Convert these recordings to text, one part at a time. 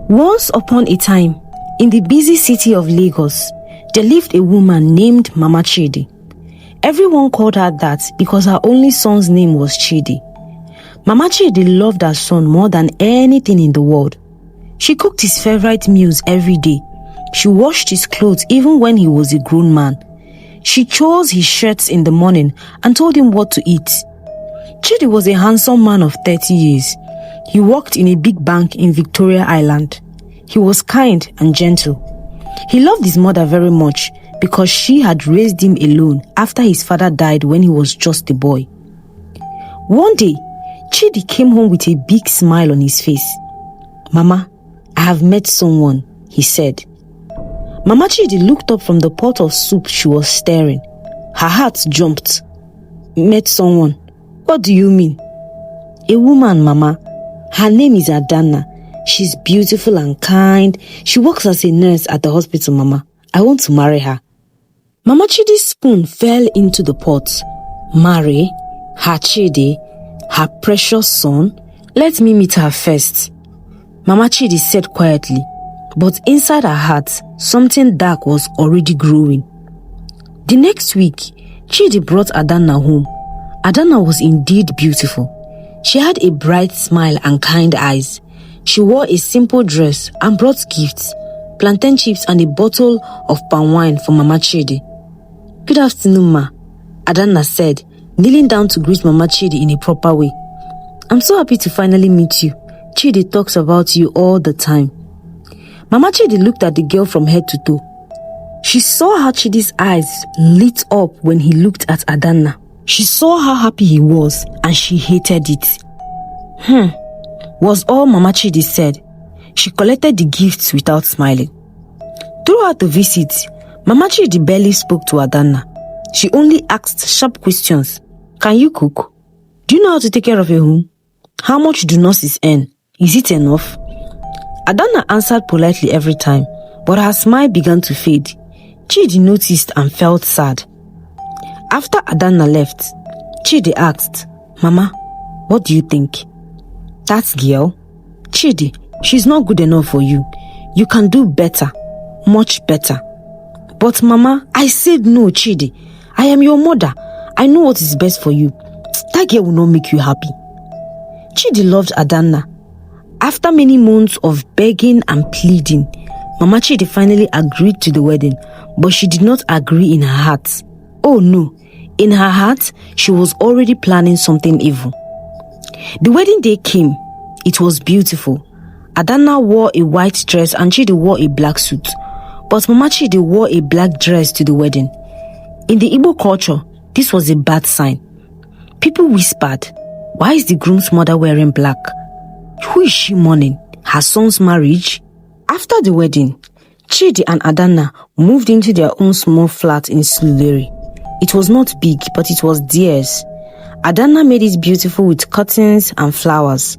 Once upon a time, in the busy city of Lagos, there lived a woman named Mama Chidi. Everyone called her that because her only son's name was Chidi. Mama Chidi loved her son more than anything in the world. She cooked his favorite meals every day. She washed his clothes even when he was a grown man. She chose his shirts in the morning and told him what to eat. Chidi was a handsome man of 30 years. He worked in a big bank in Victoria Island. He was kind and gentle. He loved his mother very much because she had raised him alone after his father died when he was just a boy. One day, Chidi came home with a big smile on his face. "Mama, I have met someone," he said. Mama Chidi looked up from the pot of soup she was stirring. Her heart jumped. "Met someone? What do you mean?" "A woman, Mama. Her name is Adanna. She's beautiful and kind. She works as a nurse at the hospital, Mama. I want to marry her." Mama Chidi's spoon fell into the pot. Marry? Her Chidi? Her precious son? Let me meet her first. Mama Chidi said quietly, but inside her heart, something dark was already growing. The next week, Chidi brought Adanna home. Adanna was indeed beautiful. She had a bright smile and kind eyes. She wore a simple dress and brought gifts, plantain chips and a bottle of palm wine for Mama Chidi. "Good afternoon, Ma," Adanna said, kneeling down to greet Mama Chidi in a proper way. "I'm so happy to finally meet you. Chidi talks about you all the time." Mama Chidi looked at the girl from head to toe. She saw how Chidi's eyes lit up when he looked at Adanna. She saw how happy he was and she hated it. Was all Mama Chidi said. She collected the gifts without smiling. Throughout the visit, Mama Chidi barely spoke to Adanna. She only asked sharp questions. "Can you cook? Do you know how to take care of a home? How much do nurses earn? Is it enough?" Adanna answered politely every time, but her smile began to fade. Chidi noticed and felt sad. After Adanna left, Chidi asked, "Mama, what do you think?" "That girl? Chidi, she's not good enough for you. You can do better, much better." "But Mama, I said no, Chidi. I am your mother. I know what is best for you. That girl will not make you happy." Chidi loved Adanna. After many months of begging and pleading, Mama Chidi finally agreed to the wedding, but she did not agree in her heart. Oh no, in her heart, she was already planning something evil. The wedding day came. It was beautiful. Adanna wore a white dress and Chidi wore a black suit. But Mama Chidi wore a black dress to the wedding. In the Igbo culture, this was a bad sign. People whispered, "Why is the groom's mother wearing black? Who is she mourning? Her son's marriage?" After the wedding, Chidi and Adanna moved into their own small flat in Sulere. It was not big, but it was theirs. Adanna made it beautiful with curtains and flowers.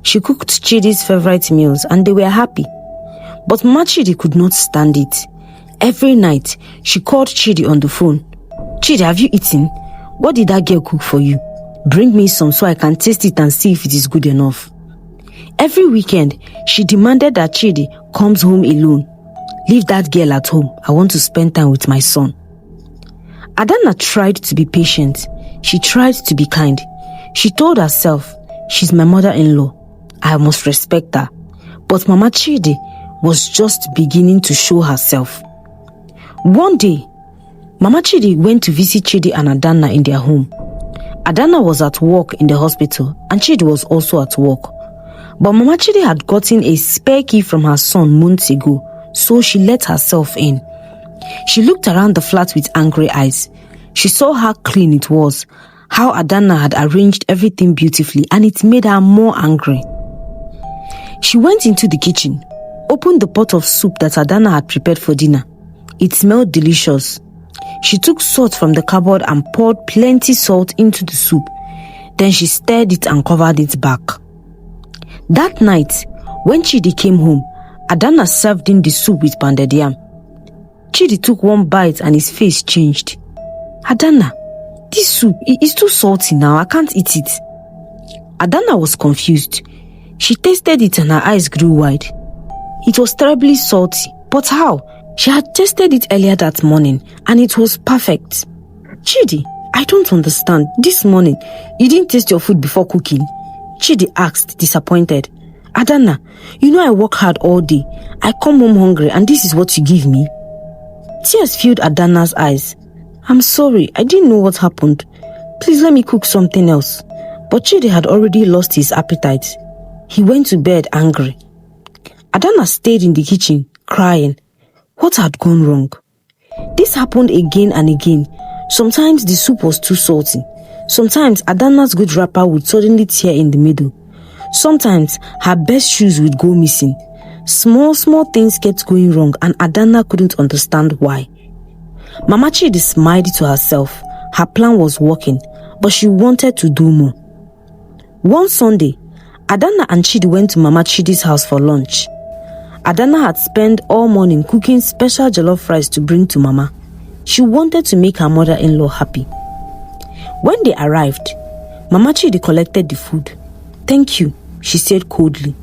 She cooked Chidi's favorite meals and they were happy. But Mama Chidi could not stand it. Every night, she called Chidi on the phone. "Chidi, have you eaten? What did that girl cook for you? Bring me some so I can taste it and see if it is good enough." Every weekend, she demanded that Chidi comes home alone. "Leave that girl at home. I want to spend time with my son." Adanna tried to be patient. She tried to be kind. She told herself, "She's my mother-in-law. I must respect her." But Mama Chidi was just beginning to show herself. One day, Mama Chidi went to visit Chidi and Adanna in their home. Adanna was at work in the hospital and Chidi was also at work. But Mama Chidi had gotten a spare key from her son months ago, so she let herself in. She looked around the flat with angry eyes. She saw how clean it was, how Adanna had arranged everything beautifully, and it made her more angry. She went into the kitchen, opened the pot of soup that Adanna had prepared for dinner. It smelled delicious. She took salt from the cupboard and poured plenty salt into the soup. Then she stirred it and covered it back. That night, when Chidi came home, Adanna served in the soup with pounded yam. Chidi took one bite and his face changed. "Adanna, this soup is too salty now. I can't eat it." Adanna was confused. She tasted it and her eyes grew wide. It was terribly salty. But how? She had tasted it earlier that morning and it was perfect. Chidi, I don't understand. This morning, you didn't taste your food before cooking? Chidi asked, disappointed. Adanna, you know I work hard all day. I come home hungry and this is what you give me? Tears filled Adanna's eyes. I'm sorry, I didn't know what happened. Please let me cook something else. But Chidi had already lost his appetite. He went to bed angry. Adanna stayed in the kitchen, crying. What had gone wrong? This happened again and again. Sometimes the soup was too salty. Sometimes Adanna's good wrapper would suddenly tear in the middle. Sometimes her best shoes would go missing. Small things kept going wrong and Adanna couldn't understand why. Mama Chidi smiled to herself. Her plan was working, but she wanted to do more. One Sunday, Adanna and Chidi went to Mama Chidi's house for lunch. Adanna had spent all morning cooking special jollof rice to bring to Mama. She wanted to make her mother-in-law happy. When they arrived, Mama Chidi collected the food. Thank you, she said coldly.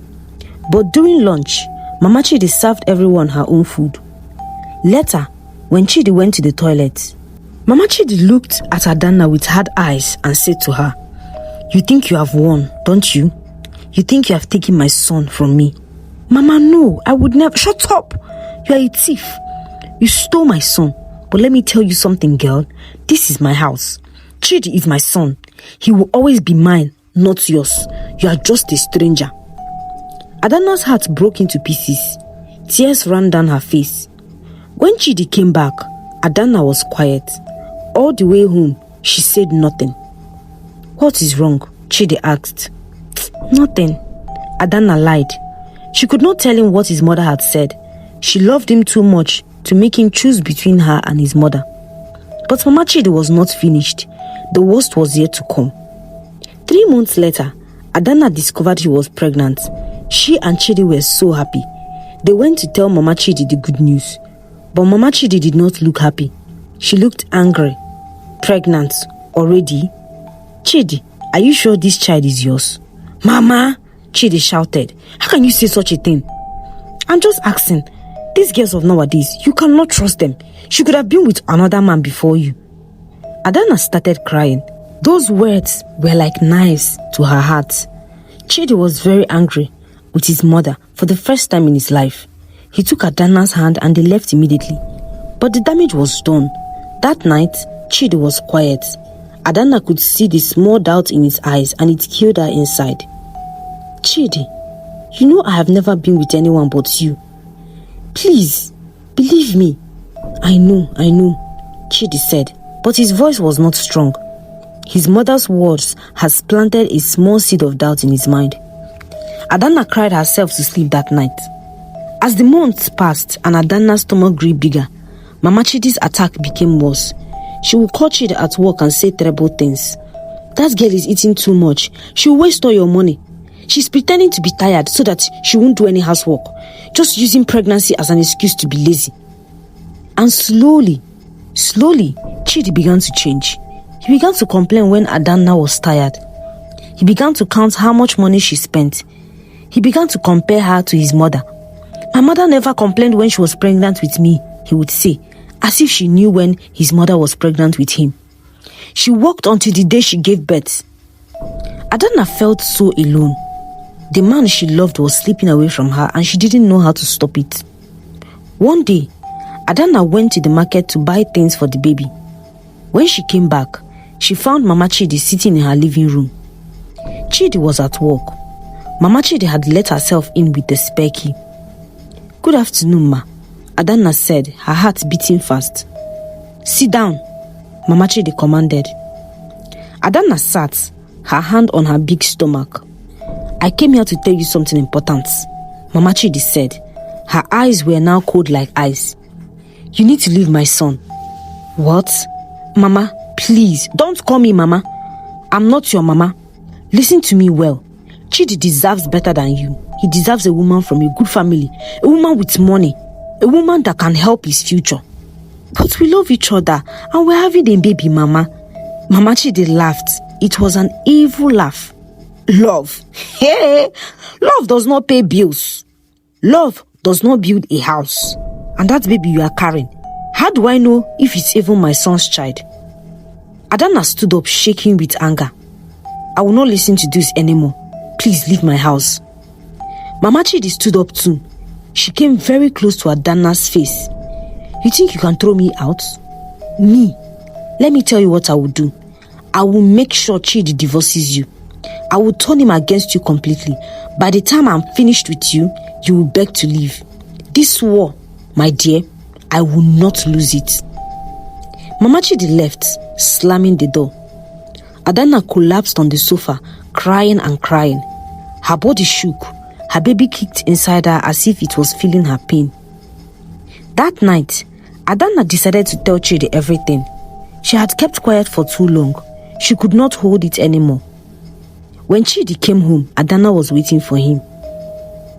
But during lunch, Mama Chidi served everyone her own food. Later, when Chidi went to the toilet, Mama Chidi looked at Adanna with hard eyes and said to her, You think you have won, don't you? You think you have taken my son from me? Mama, no, I would never. Shut up! You are a thief. You stole my son. But let me tell you something, girl. This is my house. Chidi is my son. He will always be mine, not yours. You are just a stranger. Adanna's heart broke into pieces. Tears ran down her face. When Chidi came back, Adanna was quiet. All the way home, she said nothing. What is wrong? Chidi asked. Nothing. Adanna lied. She could not tell him what his mother had said. She loved him too much to make him choose between her and his mother. But Mama Chidi was not finished. The worst was yet to come. 3 months later, Adanna discovered she was pregnant. She and Chidi were so happy. They went to tell Mama Chidi the good news. But Mama Chidi did not look happy. She looked angry. Pregnant? Already? Chidi, are you sure this child is yours? Mama! Chidi shouted. How can you say such a thing? I'm just asking. These girls of nowadays, you cannot trust them. She could have been with another man before you. Adanna started crying. Those words were like knives to her heart. Chidi was very angry with his mother for the first time in his life. He took Adanna's hand and they left immediately. But the damage was done. That night, Chidi was quiet. Adanna could see the small doubt in his eyes and it killed her inside. Chidi, you know I have never been with anyone but you. Please, believe me. I know, Chidi said, but his voice was not strong. His mother's words had planted a small seed of doubt in his mind. Adanna cried herself to sleep that night. As the months passed and Adanna's stomach grew bigger, Mama Chidi's attack became worse. She would call Chidi at work and say terrible things. That girl is eating too much. She will waste all your money. She's pretending to be tired so that she won't do any housework, just using pregnancy as an excuse to be lazy. And slowly, Chidi began to change. He began to complain when Adanna was tired. He began to count how much money she spent. He began to compare her to his mother. My mother never complained when she was pregnant with me, he would say, as if she knew when his mother was pregnant with him. She worked until the day she gave birth. Adanna felt so alone. The man she loved was slipping away from her and she didn't know how to stop it. One day, Adanna went to the market to buy things for the baby. When she came back, she found Mama Chidi sitting in her living room. Chidi was at work. Mama Chidi had let herself in with the spare key. Good afternoon, ma, Adanna said, her heart beating fast. Sit down, Mama Chidi commanded. Adanna sat, her hand on her big stomach. I came here to tell you something important, Mama Chidi said. Her eyes were now cold like ice. You need to leave my son. What? Mama, please, don't call me Mama. I'm not your mama. Listen to me well. Chidi deserves better than you. He deserves a woman from a good family, a woman with money, a woman that can help his future. But we love each other and we're having a baby, Mama. Mama Chidi laughed. It was an evil laugh. Love. Hey, love does not pay bills. Love does not build a house. And that baby you are carrying, how do I know if it's even my son's child? Adanna stood up, shaking with anger. I will not listen to this anymore. Please leave my house. Mama Chidi stood up too. She came very close to Adanna's face. You think you can throw me out? Me? Let me tell you what I will do. I will make sure Chidi divorces you. I will turn him against you completely. By the time I'm finished with you, you will beg to leave. This war, my dear, I will not lose it. Mama Chidi left, slamming the door. Adanna collapsed on the sofa, crying and crying. Her body shook. Her baby kicked inside her as if it was feeling her pain. That night, Adanna decided to tell Chidi everything. She had kept quiet for too long. She could not hold it anymore. When Chidi came home, Adanna was waiting for him.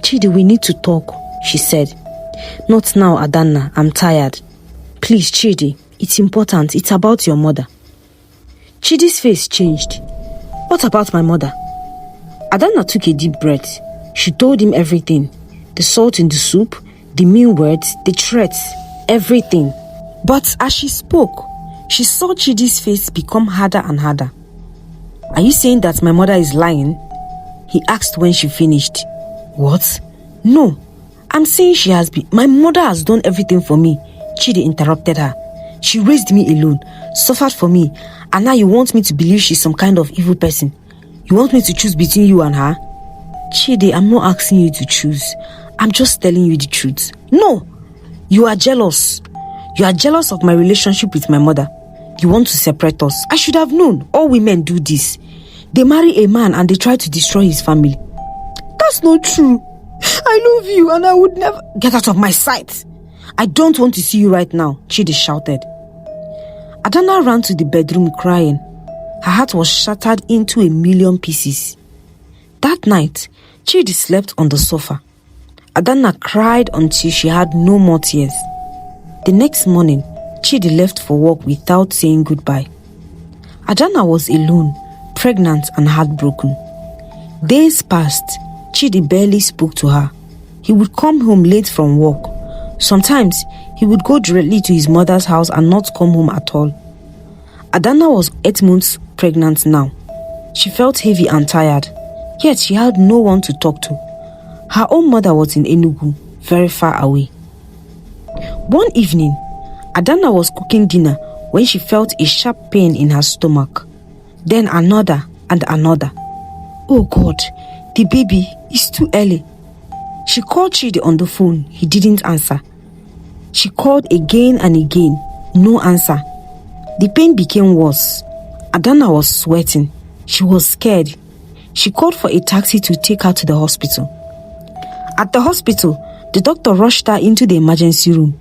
Chidi, we need to talk, she said. Not now, Adanna. I'm tired. Please, Chidi, it's important. It's about your mother. Chidi's face changed. What about my mother? Adanna took a deep breath. She told him everything. The salt in the soup, the mean words, the threats, everything. But as she spoke, she saw Chidi's face become harder and harder. Are you saying that my mother is lying? He asked when she finished. What? No. I'm saying she has been. My mother has done everything for me. Chidi interrupted her. She raised me alone, suffered for me, and now you want me to believe she's some kind of evil person. You want me to choose between you and her? Chidi, I'm not asking you to choose. I'm just telling you the truth. No! You are jealous. You are jealous of my relationship with my mother. You want to separate us. I should have known. All women do this. They marry a man and they try to destroy his family. That's not true. I love you and I would never... Get out of my sight. I don't want to see you right now, Chidi shouted. Adanna ran to the bedroom crying. Her heart was shattered into a million pieces. That night, Chidi slept on the sofa. Adanna cried until she had no more tears. The next morning, Chidi left for work without saying goodbye. Adanna was alone, pregnant and heartbroken. Days passed. Chidi barely spoke to her. He would come home late from work. Sometimes, he would go directly to his mother's house and not come home at all. Adanna was 8 months pregnant now. She felt heavy and tired, yet she had no one to talk to. Her own mother was in Enugu, very far away. One evening, Adanna was cooking dinner when she felt a sharp pain in her stomach. Then another and another. Oh God, the baby is too early. She called Chidi on the phone. He didn't answer. She called again and again. No answer. The pain became worse. Adanna was sweating. She was scared. She called for a taxi to take her to the hospital. At the hospital, the doctor rushed her into the emergency room.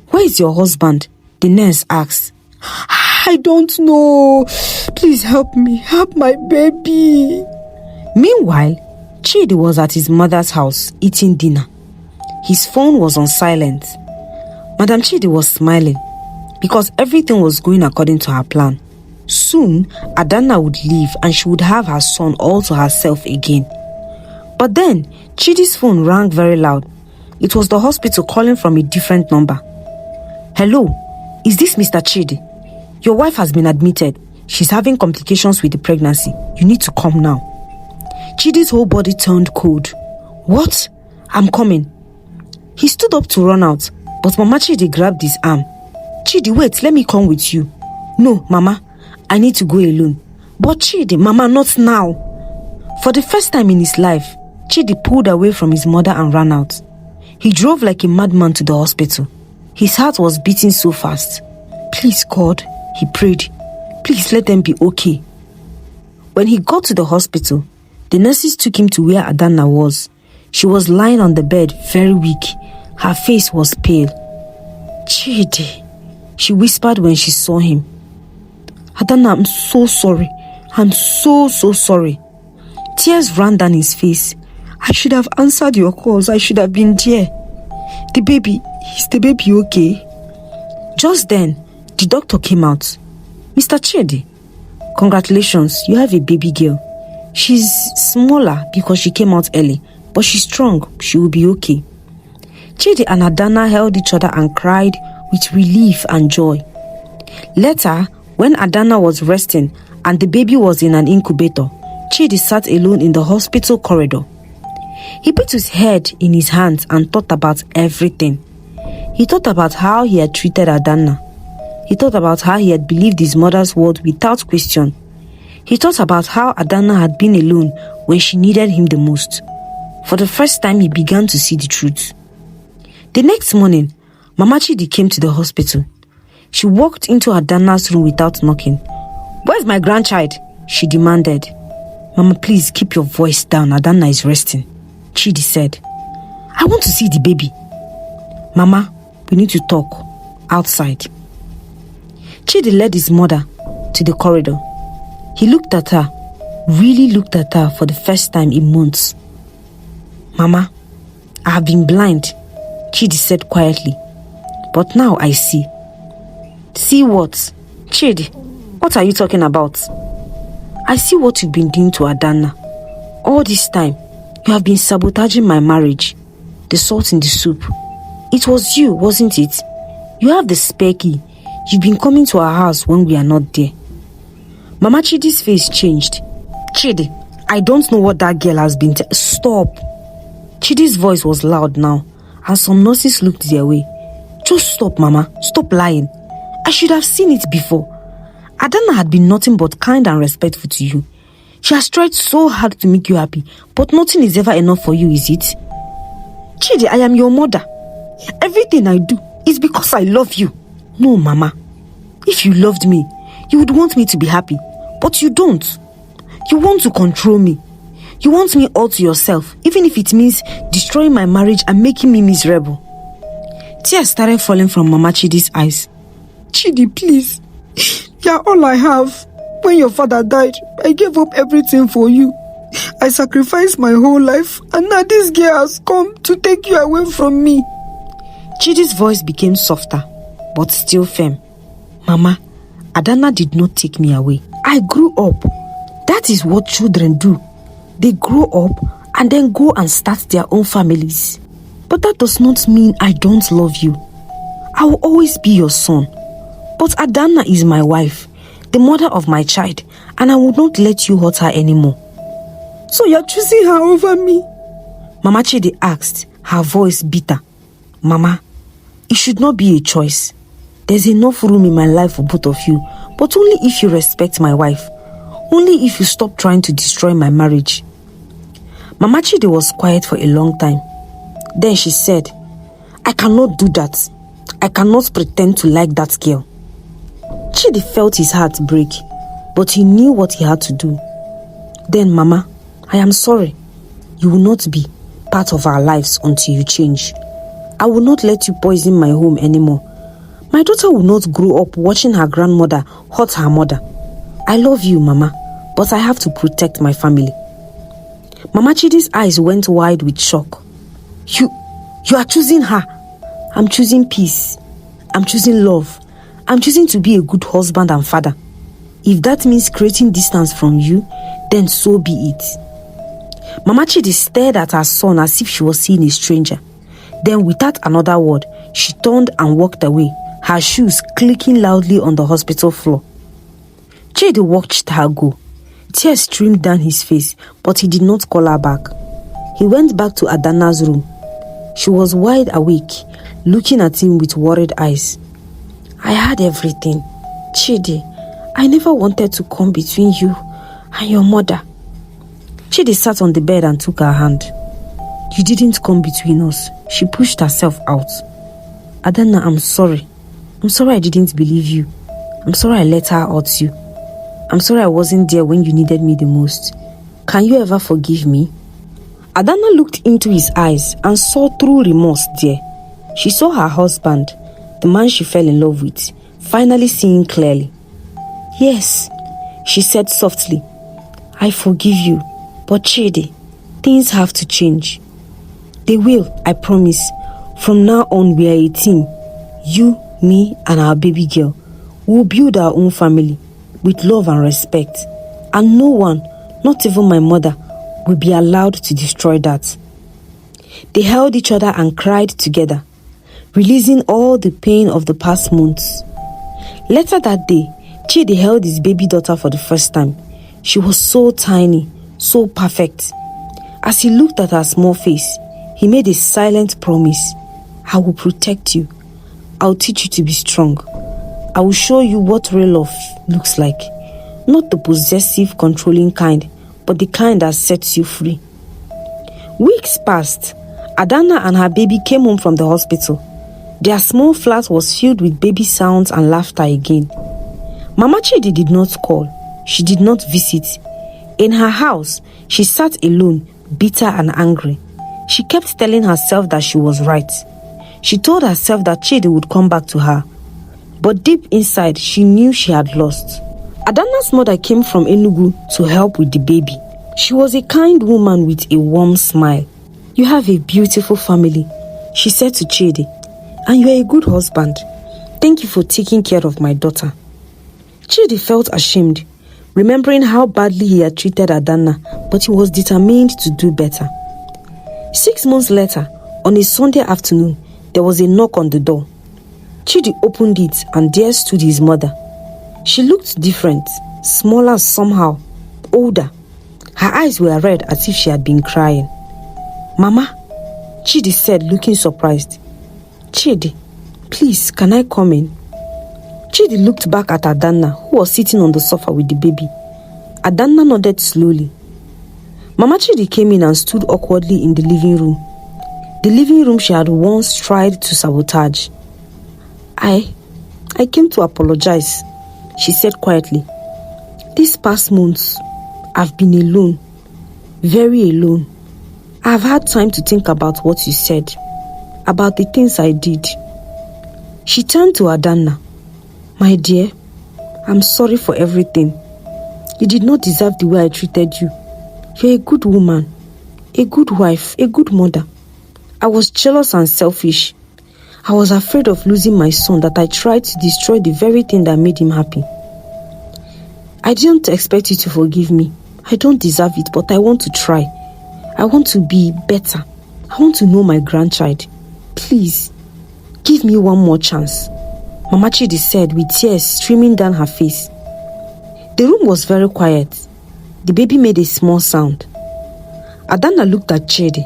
Where is your husband? The nurse asked. I don't know. Please help me. Help my baby. Meanwhile, Chidi was at his mother's house eating dinner. His phone was on silent. Madam Chidi was smiling because everything was going according to her plan. Soon, Adanna would leave and she would have her son all to herself again. But then, Chidi's phone rang very loud. It was the hospital calling from a different number. Hello, is this Mr. Chidi? Your wife has been admitted. She's having complications with the pregnancy. You need to come now. Chidi's whole body turned cold. What? I'm coming. He stood up to run out, but Mama Chidi grabbed his arm. Chidi, wait, let me come with you. No, Mama, I need to go alone. But Chidi, Mama, not now. For the first time in his life, Chidi pulled away from his mother and ran out. He drove like a madman to the hospital. His heart was beating so fast. Please, God, he prayed. Please let them be okay. When he got to the hospital, the nurses took him to where Adanna was. She was lying on the bed, very weak. Her face was pale. Chidi, she whispered when she saw him. Adanna, I'm so sorry. I'm so sorry. Tears ran down his face. I should have answered your calls. I should have been there. Is the baby okay? Just then, the doctor came out. Mr. Chidi, congratulations, you have a baby girl. She's smaller because she came out early, but she's strong. She will be okay. Chidi and Adanna held each other and cried with relief and joy. Later, when Adanna was resting and the baby was in an incubator, Chidi sat alone in the hospital corridor. He put his head in his hands and thought about everything. He thought about how he had treated Adanna. He thought about how he had believed his mother's word without question. He thought about how Adanna had been alone when she needed him the most. For the first time, he began to see the truth. The next morning, Mama Chidi came to the hospital. She walked into Adanna's room without knocking. "Where's my grandchild?" she demanded. "Mama, please keep your voice down. Adanna is resting," Chidi said. "I want to see the baby." "Mama, we need to talk outside." Chidi led his mother to the corridor. He looked at her, really looked at her for the first time in months. "Mama, I have been blind," Chidi said quietly. "But now I see." "See what?" "Chidi, what are you talking about?" "I see what you've been doing to Adanna. All this time, you have been sabotaging my marriage. The salt in the soup. It was you, wasn't it? You have the spare key. You've been coming to our house when we are not there." Mama Chidi's face changed. "Chidi, I don't know what that girl has been Stop." Chidi's voice was loud now, and some nurses looked their way. "Just stop, Mama. Stop lying. I should have seen it before. Adanna had been nothing but kind and respectful to you. She has tried so hard to make you happy, but nothing is ever enough for you, is it? Chidi, I am your mother. Everything I do is because I love you." "No, Mama. If you loved me, you would want me to be happy, but you don't. You want to control me. You want me all to yourself, even if it means destroying my marriage and making me miserable." Tears started falling from Mama Chidi's eyes. "Chidi, please. You are all I have. When your father died, I gave up everything for you. I sacrificed my whole life, and now this girl has come to take you away from me." Chidi's voice became softer, but still firm. "Mama, Adanna did not take me away. I grew up. That is what children do. They grow up and then go and start their own families. But that does not mean I don't love you. I will always be your son. But Adanna is my wife, the mother of my child, and I will not let you hurt her anymore." "So you're choosing her over me?" Mama Chidi asked, her voice bitter. "Mama, it should not be a choice. There's enough room in my life for both of you, but only if you respect my wife. Only if you stop trying to destroy my marriage." Mama Chidi was quiet for a long time. Then she said, "I cannot do that. I cannot pretend to like that girl." Chidi felt his heart break, but he knew what he had to do. "Then, Mama, I am sorry. You will not be part of our lives until you change. I will not let you poison my home anymore. My daughter will not grow up watching her grandmother hurt her mother. I love you, Mama, but I have to protect my family." Mama Chidi's eyes went wide with shock. You are choosing her. I'm choosing peace. I'm choosing love. I'm choosing to be a good husband and father. If that means creating distance from you, then so be it." Mama Chidi stared at her son as if she was seeing a stranger. Then without another word, she turned and walked away, her shoes clicking loudly on the hospital floor. Chidi watched her go. Tears streamed down his face, but he did not call her back. He went back to Adanna's room. She was wide awake, looking at him with worried eyes. "I had everything. Chidi, I never wanted to come between you and your mother." Chidi sat on the bed and took her hand. "You didn't come between us." She pushed herself out. "Adanna, I'm sorry. I'm sorry I didn't believe you. I'm sorry I let her hurt you. I'm sorry I wasn't there when you needed me the most. Can you ever forgive me?" Adanna looked into his eyes and saw true remorse there. She saw her husband, the man she fell in love with, finally seeing clearly. "Yes," she said softly. "I forgive you, but Chidi, things have to change." "They will, I promise. From now on, we are a team. You, me, and our baby girl. We'll build our own family with love and respect. And no one, not even my mother, will be allowed to destroy that." They held each other and cried together, releasing all the pain of the past months. Later that day, Chidi held his baby daughter for the first time. She was so tiny, so perfect. As he looked at her small face, he made a silent promise. I will protect you. I will teach you to be strong. I will show you what real love looks like. Not the possessive, controlling kind, but the kind that sets you free. Weeks passed. Adanna and her baby came home from the hospital. Their small flat was filled with baby sounds and laughter again. Mama Chidi did not call. She did not visit. In her house, she sat alone, bitter and angry. She kept telling herself that she was right. She told herself that Chidi would come back to her. But deep inside, she knew she had lost. Adanna's mother came from Enugu to help with the baby. She was a kind woman with a warm smile. You have a beautiful family, she said to Chidi, and you are a good husband. Thank you for taking care of my daughter. Chidi felt ashamed, remembering how badly he had treated Adanna, but he was determined to do better. 6 months later, on a Sunday afternoon, there was a knock on the door. Chidi opened it and there stood his mother. She looked different, smaller somehow, older. Her eyes were red as if she had been crying. Mama, Chidi said, looking surprised. Chidi, please, can I come in? Chidi looked back at Adanna, who was sitting on the sofa with the baby. Adanna nodded slowly. Mama Chidi came in and stood awkwardly in the living room. The living room she had once tried to sabotage. I came to apologize, she said quietly. These past months, I've been alone, very alone. I've had time to think about what you said, about the things I did. She turned to Adanna. My dear, I'm sorry for everything. You did not deserve the way I treated you. You're a good woman, a good wife, a good mother. I was jealous and selfish. I was afraid of losing my son that I tried to destroy the very thing that made him happy. I didn't expect you to forgive me. I don't deserve it, but I want to try. I want to be better. I want to know my grandchild. Please, give me one more chance, Mama Chidi said with tears streaming down her face. The room was very quiet. The baby made a small sound. Adanna looked at Chidi.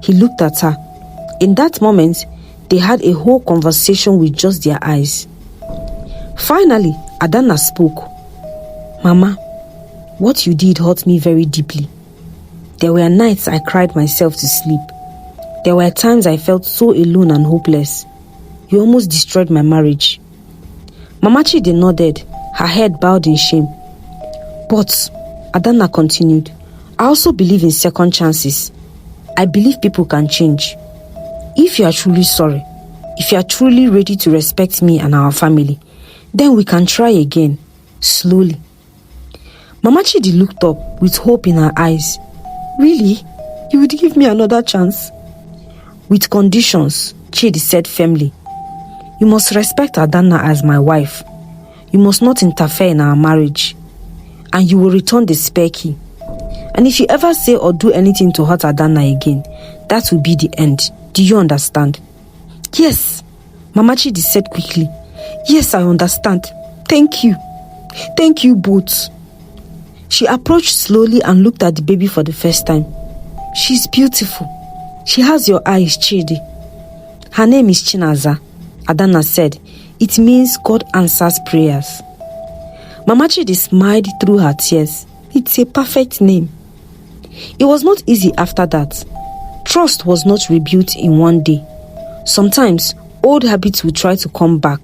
He looked at her. In that moment, they had a whole conversation with just their eyes. Finally, Adanna spoke. Mama, what you did hurt me very deeply. There were nights I cried myself to sleep. There were times I felt so alone and hopeless. You almost destroyed my marriage. Mama Chidi nodded, her head bowed in shame. But, Adanna continued, I also believe in second chances. I believe people can change. If you are truly sorry, if you are truly ready to respect me and our family, then we can try again, slowly. Mama Chidi looked up with hope in her eyes. Really? You would give me another chance? With conditions, Chidi said firmly. You must respect Adanna as my wife. You must not interfere in our marriage. And you will return the spare key. And if you ever say or do anything to hurt Adanna again, that will be the end. Do you understand? Yes, Mama Chidi said quickly. Yes, I understand. Thank you. Thank you both. She approached slowly and looked at the baby for the first time. She's beautiful. She has your eyes, Chidi. Her name is Chinaza, Adanna said. It means God answers prayers. Mama Chidi smiled through her tears. It's a perfect name. It was not easy after that. Trust was not rebuilt in one day. Sometimes, old habits will try to come back.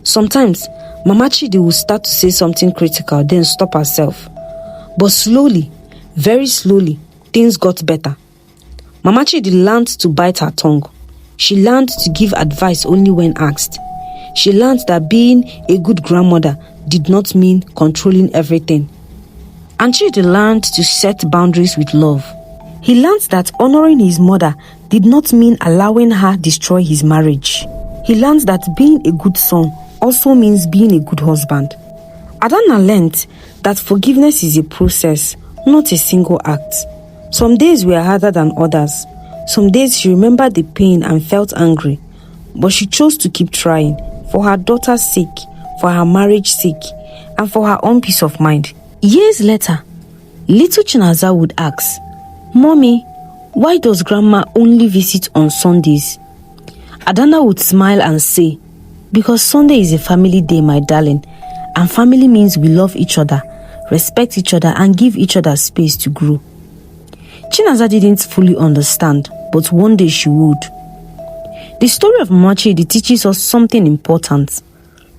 Sometimes, Mama Chidi will start to say something critical, then stop herself. But slowly, very slowly, things got better. Mama Chidi learned to bite her tongue. She learned to give advice only when asked. She learned that being a good grandmother did not mean controlling everything. And Chidi learned to set boundaries with love. He learned that honoring his mother did not mean allowing her destroy his marriage. He learned that being a good son also means being a good husband. Adanna learned that forgiveness is a process, not a single act. Some days were harder than others. Some days she remembered the pain and felt angry, but she chose to keep trying for her daughter's sake, for her marriage's sake, and for her own peace of mind. Years later, little Chinaza would ask, "Mommy, why does Grandma only visit on Sundays?" Adanna would smile and say, "Because Sunday is a family day, my darling, and family means we love each other, respect each other, and give each other space to grow." Chinaza didn't fully understand, but one day she would. The story of Mama Chidi teaches us something important.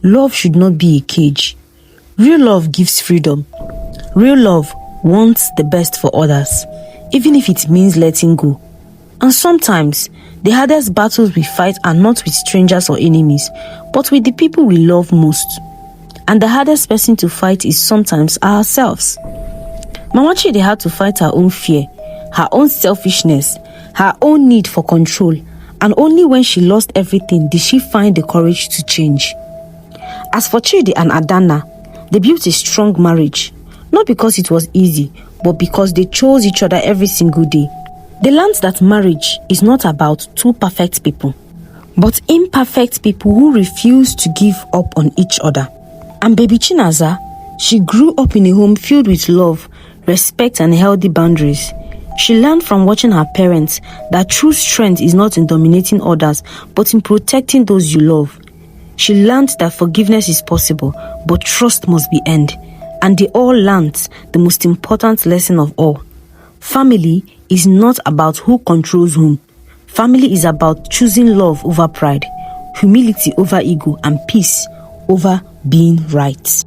Love should not be a cage. Real love gives freedom. Real love wants the best for others, even if it means letting go. And sometimes, the hardest battles we fight are not with strangers or enemies, but with the people we love most. And the hardest person to fight is sometimes ourselves. Mama Chidi had to fight her own fear, her own selfishness, her own need for control, and only when she lost everything did she find the courage to change. As for Chidi and Adanna, they built a strong marriage, not because it was easy, but because they chose each other every single day. They learned that marriage is not about two perfect people, but imperfect people who refuse to give up on each other. And baby Chinaza, she grew up in a home filled with love, respect, and healthy boundaries. She learned from watching her parents that true strength is not in dominating others, but in protecting those you love. She learned that forgiveness is possible, but trust must be earned. And they all learned the most important lesson of all. Family is not about who controls whom. Family is about choosing love over pride, humility over ego, and peace over being right.